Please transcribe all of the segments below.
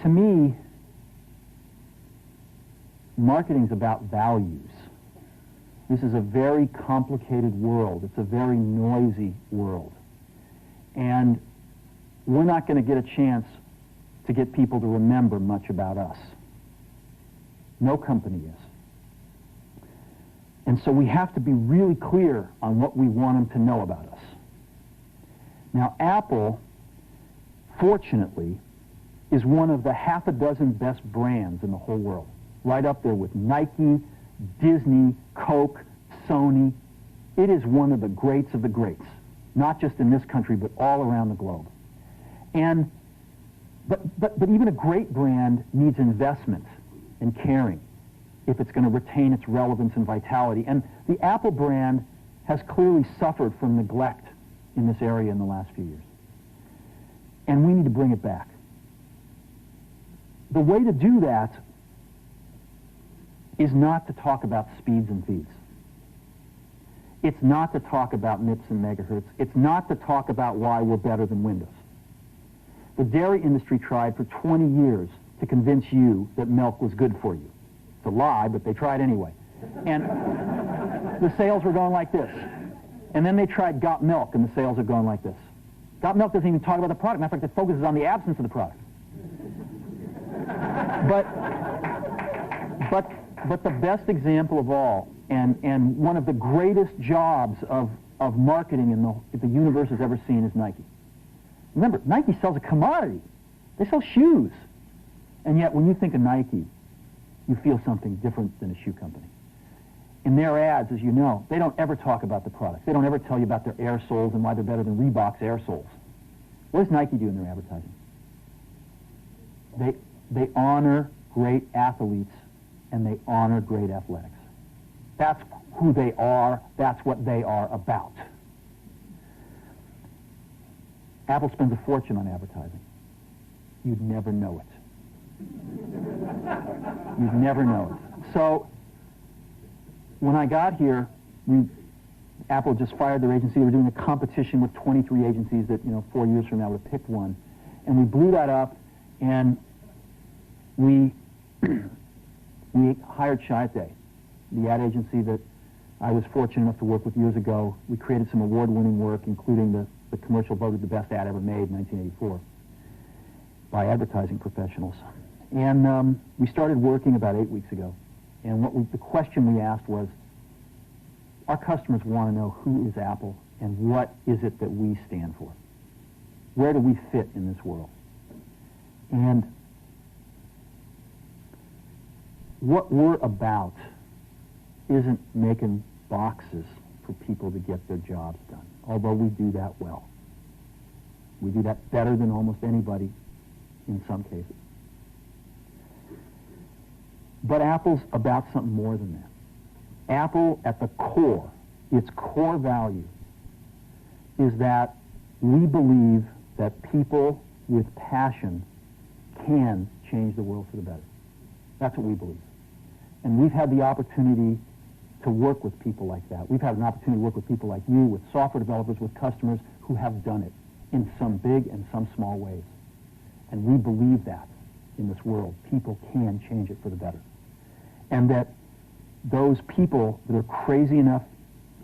To me, marketing's about values. This is a very complicated world. It's a very noisy world. And we're not going to get a chance to get people to remember much about us. No company is. And so we have to be really clear on what we want them to know about us. Now, Apple, fortunately, is one of the half a dozen best brands in the whole world. Right up there with Nike, Disney, Coke, Sony. It is one of the greats of the greats, not just in this country, but all around the globe. And but even a great brand needs investment and caring if it's going to retain its relevance and vitality. And the Apple brand has clearly suffered from neglect in this area in the last few years. And we need to bring it back. The way to do that is not to talk about speeds and feeds. It's not to talk about MIPS and megahertz. It's not to talk about why we're better than Windows. The dairy industry tried for 20 years to convince you that milk was good for you. It's a lie, but they tried anyway. And the sales were going like this. And then they tried Got Milk, and the sales are going like this. Got Milk doesn't even talk about the product. Matter of fact, it focuses on the absence of the product. But the best example of all, and one of the greatest jobs of marketing the universe has ever seen is Nike. Remember, Nike sells a commodity. They sell shoes. And yet, when you think of Nike, you feel something different than a shoe company. In their ads, as you know, they don't ever talk about the product. They don't ever tell you about their air soles and why they're better than Reebok's air soles. What does Nike do in their advertising? They honor great athletes and they honor great athletics. That's who they are. That's what they are about. Apple spends a fortune on advertising. You'd never know it. You'd never know it. So when I got here, Apple just fired their agency. They were doing a competition with 23 agencies that, 4 years from now would have picked one. And we blew that up, and we hired Chiat/Day, the ad agency that I was fortunate enough to work with years ago. We created some award-winning work, including the commercial voted the best ad ever made in 1984 by advertising professionals. And we started working about 8 weeks ago. And the question we asked was, our customers want to know who is Apple and what is it that we stand for? Where do we fit in this world? And what we're about isn't making boxes for people to get their jobs done, although we do that well. We do that better than almost anybody in some cases. But Apple's about something more than that. Apple, at the core, its core value, is that we believe that people with passion can change the world for the better. That's what we believe. And we've had the opportunity to work with people like that. We've had an opportunity to work with people like you, with software developers, with customers who have done it in some big and some small ways. And we believe that in this world, people can change it for the better. And that those people that are crazy enough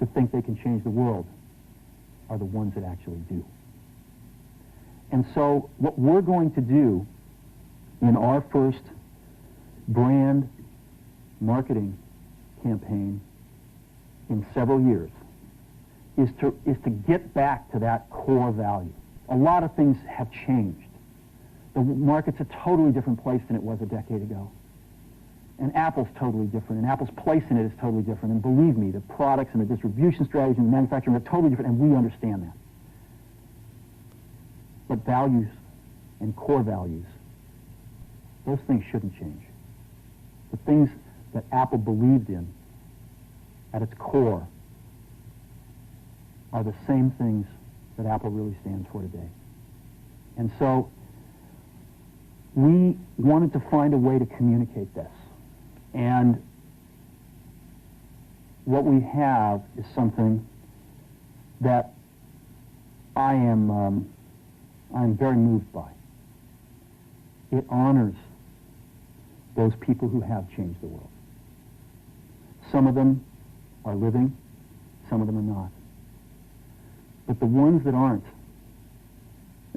to think they can change the world are the ones that actually do. And so what we're going to do in our first brand marketing campaign in several years is to get back to that core value. A lot of things have changed. The market's a totally different place than it was a decade ago. And Apple's totally different, and Apple's place in it is totally different. And believe me, the products and the distribution strategy and the manufacturing are totally different, and we understand that. But values and core values, those things shouldn't change. The things that Apple believed in at its core are the same things that Apple really stands for today. And so we wanted to find a way to communicate this. And what we have is something that I'm very moved by. It honors those people who have changed the world. Some of them are living, some of them are not. But the ones that aren't,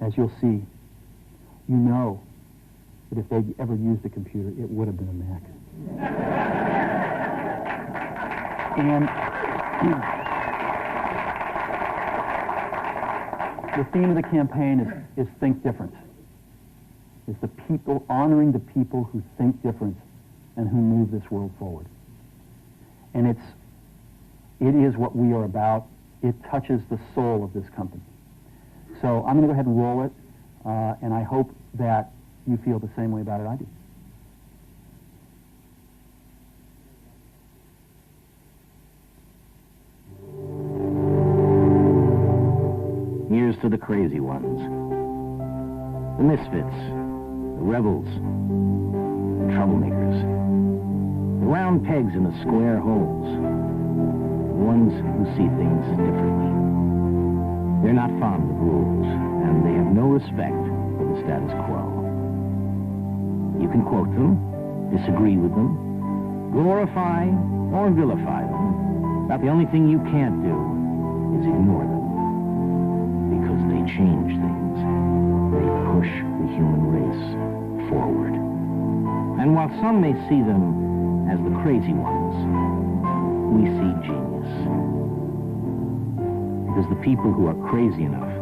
as you'll see, you know that if they'd ever used a computer, it would have been a Mac. And the theme of the campaign is Think Different. It's the people, honoring the people who think different and who move this world forward. And it is what we are about. It touches the soul of this company. So I'm going to go ahead and roll it, and I hope that you feel the same way about it I do. Here's to the crazy ones, the misfits, the rebels, the troublemakers, the round pegs in the square holes, the ones who see things differently. They're not fond of rules, and they have no respect for the status quo. You can quote them, disagree with them, glorify or vilify them, but the only thing you can't do is ignore them. Because they change things. They push the human race forward. And while some may see them as the crazy ones, we see genius. Because the people who are crazy enough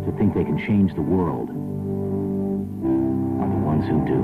to think they can change the world are the ones who do.